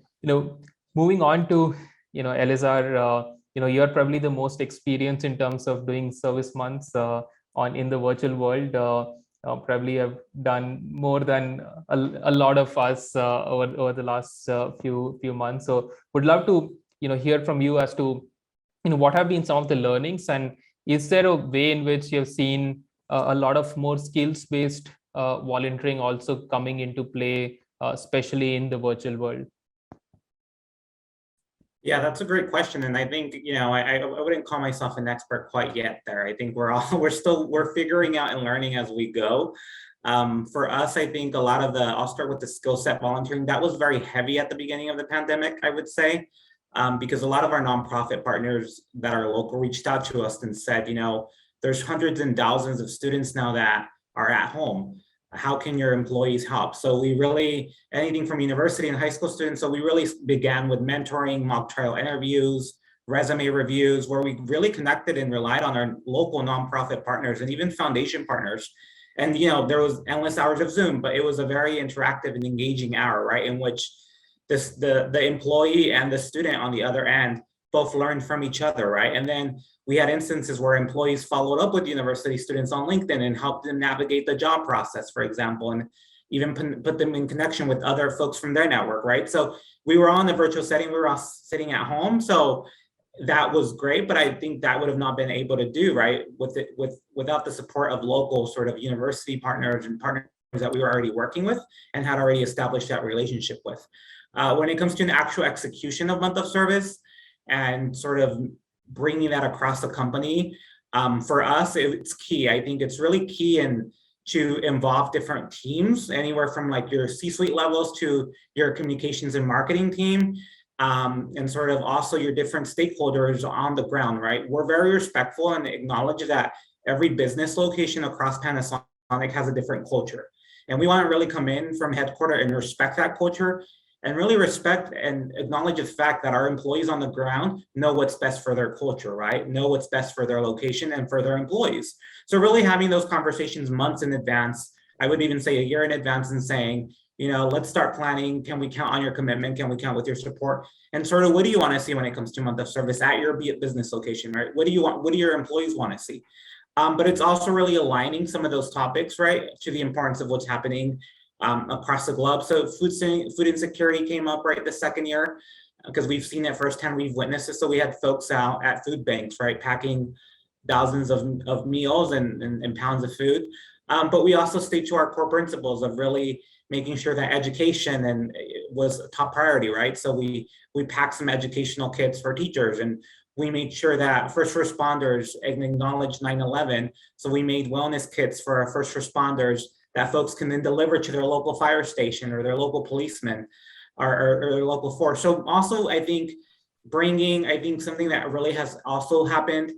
moving on to Elizar, you're probably the most experienced in terms of doing service months in the virtual world. Probably have done more than a lot of us over the last few months. So would love to hear from you as to what have been some of the learnings, and is there a way in which you've seen a lot of more skills-based volunteering also coming into play, especially in the virtual world? Yeah, that's a great question. And I think, I wouldn't call myself an expert quite yet there. I think we're figuring out and learning as we go. For us, I think a lot of I'll start with the skill set volunteering. That was very heavy at the beginning of the pandemic, I would say, because a lot of our nonprofit partners that are local reached out to us and said, there's hundreds and thousands of students now that are at home. How can your employees help? So we really, anything from university and high school students, so we really began with mentoring, mock trial interviews, resume reviews, where we really connected and relied on our local nonprofit partners and even foundation partners. And there was endless hours of Zoom, but it was a very interactive and engaging hour, right? In which the employee and the student on the other end both learned from each other, right? And then we had instances where employees followed up with university students on LinkedIn and helped them navigate the job process, for example. even put them in connection with other folks from their network, right? So we were all in a virtual setting, we were all sitting at home. So that was great, but I think that would have not been able to do, right, without the support of local sort of university partners and partners that we were already working with and had already established that relationship with. When it comes to an actual execution of month of service and sort of bringing that across the company, for us, it's key. I think it's really key to involve different teams, anywhere from like your C-suite levels to your communications and marketing team, and sort of also your different stakeholders on the ground, right? We're very respectful and acknowledge that every business location across Panasonic has a different culture. And we want to really come in from headquarters and respect that culture and really respect and acknowledge the fact that our employees on the ground know what's best for their culture, right? Know what's best for their location and for their employees. So really having those conversations months in advance, I would even say a year in advance, and saying, you know, let's start planning. Can we count on your commitment? Can we count with your support? And sort of what do you want to see when it comes to month of service at your business location, right? What do you want? What do your employees want to see? But it's also really aligning some of those topics, right, to the importance of what's happening across the globe. So food insecurity came up right the second year, because we've seen it firsthand, we've witnessed it. So we had folks out at food banks, right, packing thousands of meals and pounds of food. But we also stayed to our core principles of really making sure that education was a top priority, right? So we packed some educational kits for teachers, and we made sure that first responders acknowledged 9/11. So we made wellness kits for our first responders that folks can then deliver to their local fire station or their local policeman or their local force. So also, I think something that really has also happened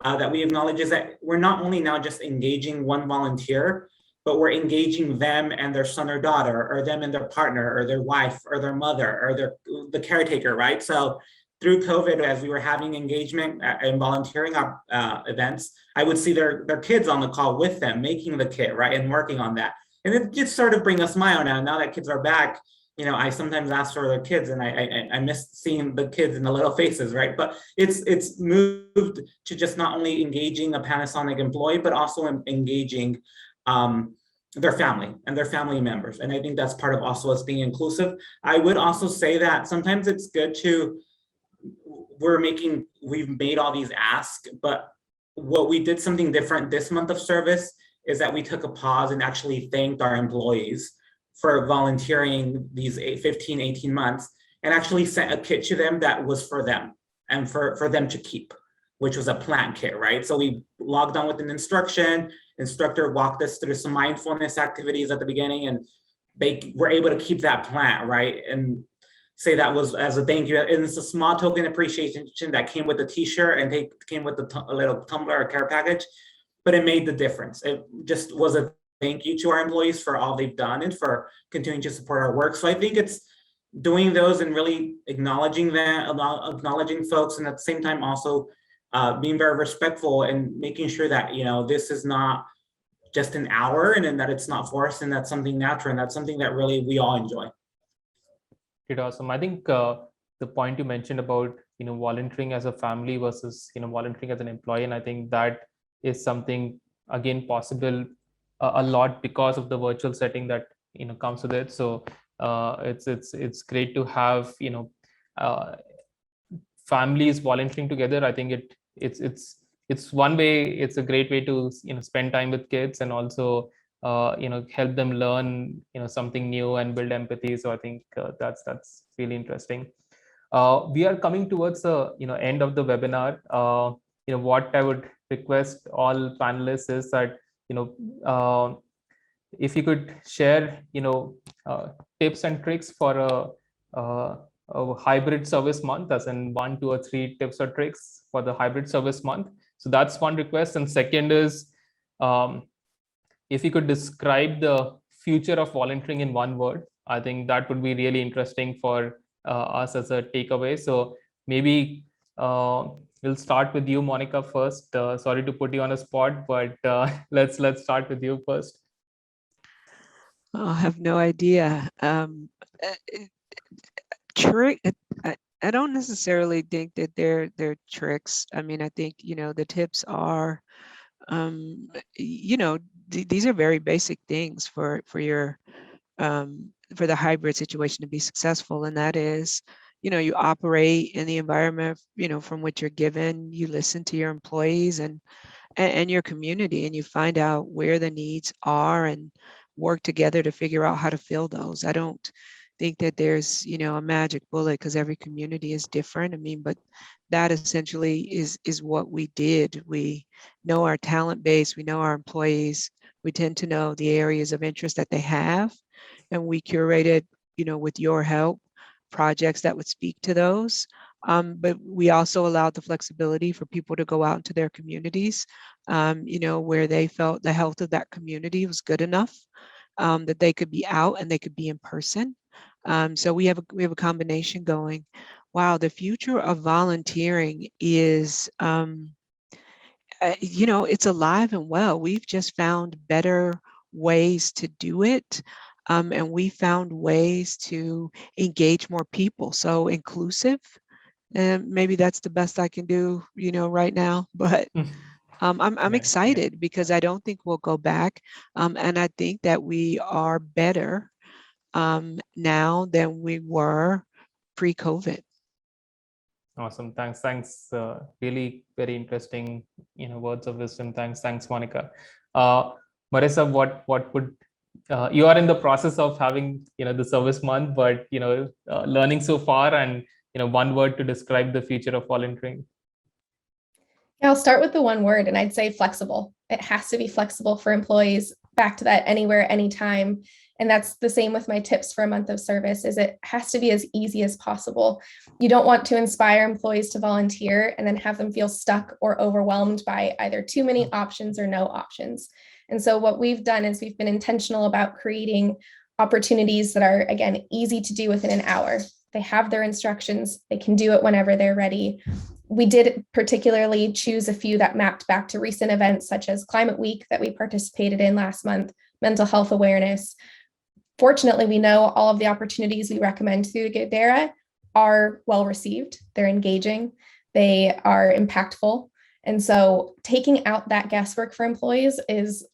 that we acknowledge is that we're not only now just engaging one volunteer, but we're engaging them and their son or daughter, or them and their partner, or their wife, or their mother, or the caretaker, right? So through COVID, as we were having engagement and volunteering events, I would see their kids on the call with them, making the kit, right, and working on that. And it just sort of bring a smile now that kids are back. You know, I sometimes ask for their kids, and I miss seeing the kids in the little faces, right? But it's moved to just not only engaging a Panasonic employee, but also engaging their family and their family members. And I think that's part of also us being inclusive. I would also say that sometimes it's good to, we've made all these asks, but what we did something different this month of service is that we took a pause and actually thanked our employees for volunteering these 15, 18 months, and actually sent a kit to them that was for them and for them to keep, which was a plant kit, right? So we logged on with an instructor walked us through some mindfulness activities at the beginning, and they were able to keep that plant, right? And say that was as a thank you. And it's a small token appreciation that came with the t-shirt and came with a little tumbler or care package, but it made the difference. It just was a thank you to our employees for all they've done and for continuing to support our work. So I think it's doing those and really acknowledging folks, and at the same time also being very respectful and making sure that, you know, this is not just an hour and that it's not forced, and that's something natural, and that's something that really we all enjoy. It's awesome. I think the point you mentioned about, you know, volunteering as a family versus, you know, volunteering as an employee, and I think that is something again possible a lot because of the virtual setting that, you know, comes with it. So it's great to have, you know, families volunteering together. I think it's one way, it's a great way to, you know, spend time with kids and also you know, help them learn, you know, something new and build empathy. So I think that's really interesting. We are coming towards the, you know, end of the webinar. You know, what I would request all panelists is that, you know, if you could share, you know, tips and tricks for a hybrid service month, as in 1, 2, or 3 tips or tricks for the hybrid service month. So that's one request. And second is, if you could describe the future of volunteering in one word, I think that would be really interesting for us as a takeaway. So maybe we'll start with you, Monica, first. Sorry to put you on a spot, but let's start with you first. I have no idea. Trick. I don't necessarily think that they're tricks. I mean, I think, you know, the tips are, you know, these are very basic things for your for the hybrid situation to be successful, and that is, you operate in the environment, from which you're given. You listen to your employees and your community, and you find out where the needs are and work together to figure out how to fill those. I don't think that there's, a magic bullet, because every community is different. I mean, but that essentially is what we did. We know our talent base, we know our employees, we tend to know the areas of interest that they have, and we curated, with your help, projects that would speak to those. But we also allowed the flexibility for people to go out into their communities, where they felt the health of that community was good enough, that they could be out and they could be in person. So we have a combination going. Wow, the future of volunteering is, it's alive and well. We've just found better ways to do it. And we found ways to engage more people. So inclusive, and maybe that's the best I can do, right now. But I'm excited because I don't think we'll go back. And I think that we are better now than we were pre-COVID. Awesome. Thanks. Really very interesting, words of wisdom. Thanks, Monica. Marissa, what would you are in the process of having, the service month, but, learning so far, and, one word to describe the future of volunteering. I'll start with the one word, and I'd say flexible. It has to be flexible for employees. Back to that anywhere, anytime. And that's the same with my tips for a month of service, is it has to be as easy as possible. You don't want to inspire employees to volunteer and then have them feel stuck or overwhelmed by either too many options or no options. And so what we've done is we've been intentional about creating opportunities that are, again, easy to do within an hour. They have their instructions. They can do it whenever they're ready. We did particularly choose a few that mapped back to recent events, such as Climate Week that we participated in last month, mental health awareness. Fortunately, we know all of the opportunities we recommend through Gadara are well received. They're engaging. They are impactful. And so taking out that guesswork for employees is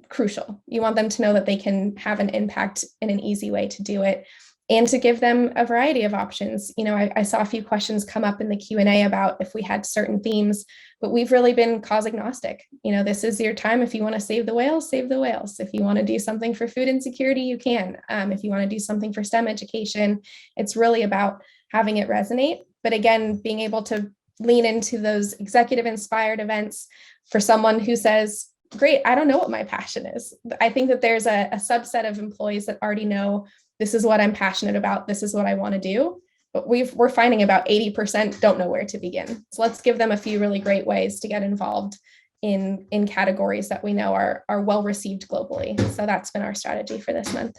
crucial. You want them to know that they can have an impact in an easy way to do it, and to give them a variety of options. I saw a few questions come up in the Q&A about if we had certain themes, but we've really been cause agnostic. This is your time. If you want to save the whales, save the whales. If you want to do something for food insecurity, you can. If you want to do something for STEM education, it's really about having it resonate. But again, being able to lean into those executive inspired events for someone who says, great, I don't know what my passion is. I think that there's a subset of employees that already know, this is what I'm passionate about, this is what I want to do. But we're finding about 80% don't know where to begin. So let's give them a few really great ways to get involved in categories that we know are well received globally. So that's been our strategy for this month.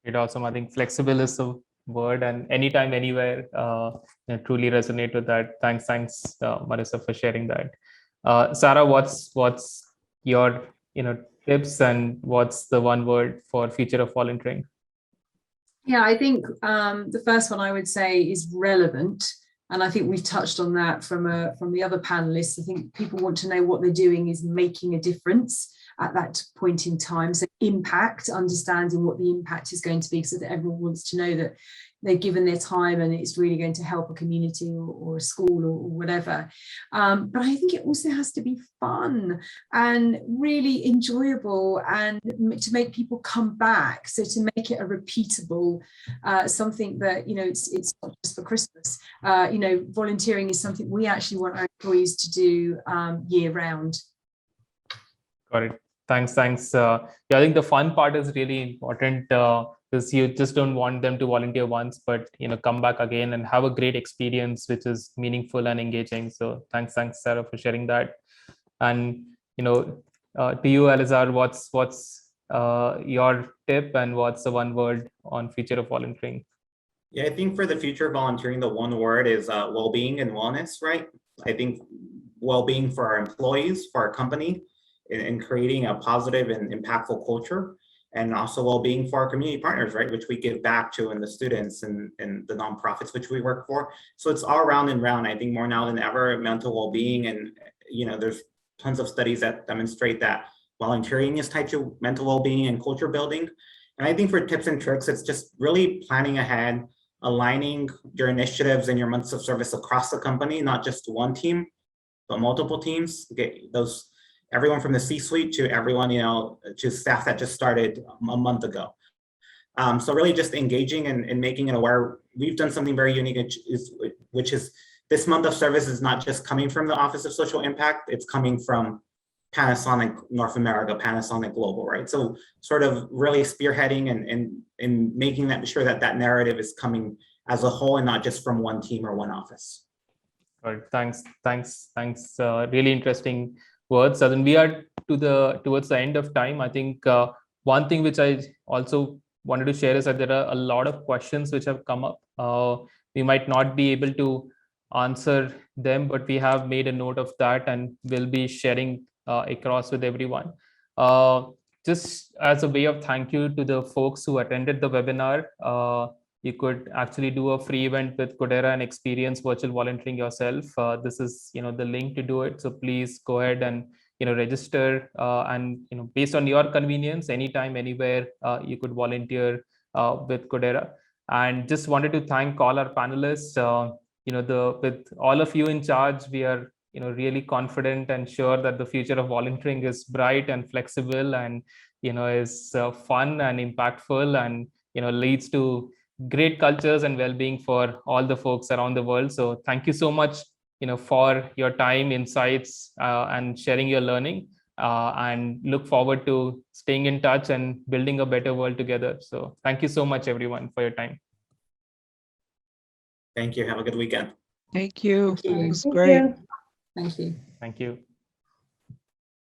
It's awesome. I think flexible is the word, and anytime, anywhere, truly resonate with that. Thanks, Marissa, for sharing that. Sarah, what's your tips, and what's the one word for future of volunteering? Yeah, I think the first one I would say is relevant. And I think we've touched on that from the other panelists. I think people want to know what they're doing is making a difference at that point in time. So impact, understanding what the impact is going to be, so that everyone wants to know that they've given their time and it's really going to help a community or a school or whatever. But I think it also has to be fun and really enjoyable, and to make people come back. So to make it a repeatable, something that, it's not just for Christmas. Volunteering is something we actually want our employees to do year round. Got it. Thanks. I think the fun part is really important, because you just don't want them to volunteer once, but come back again and have a great experience, which is meaningful and engaging. So thanks, Sarah, for sharing that. And to you, Elizar, what's your tip, and what's the one word on future of volunteering? Yeah, I think for the future of volunteering, the one word is well-being and wellness, right? I think well-being for our employees, for our company, in creating a positive and impactful culture, and also well-being for our community partners, right, which we give back to, and the students and the nonprofits which we work for. So it's all round and round. I think more now than ever, mental well-being, and there's tons of studies that demonstrate that volunteering is tied to mental well-being and culture building. And I think for tips and tricks, it's just really planning ahead, aligning your initiatives and your months of service across the company, not just one team, but multiple teams. Get those, everyone from the C-suite to everyone, to staff that just started a month ago. So really just engaging and making it aware. We've done something very unique, which is this month of service is not just coming from the Office of Social Impact, it's coming from Panasonic North America, Panasonic Global, right? So sort of really spearheading and making sure that narrative is coming as a whole and not just from one team or one office. All right, thanks. Really interesting words. So then we are towards the end of time. I think one thing which I also wanted to share is that there are a lot of questions which have come up. We might not be able to answer them, but we have made a note of that and will be sharing across with everyone. Just as a way of thank you to the folks who attended the webinar, you could actually do a free event with Coursera and experience virtual volunteering yourself. This is the link to do it. So please go ahead and register and based on your convenience, anytime, anywhere, you could volunteer with Coursera. And just wanted to thank all our panelists. With all of you in charge, we are really confident and sure that the future of volunteering is bright and flexible and is fun and impactful and leads to great cultures and well-being for all the folks around the world. So thank you so much for your time, insights, and sharing your learning, and look forward to staying in touch and building a better world together. So thank you so much, everyone, for your time. Thank you. Have a good weekend. Thank you. Thank you. It was great. Thank you. Thank you.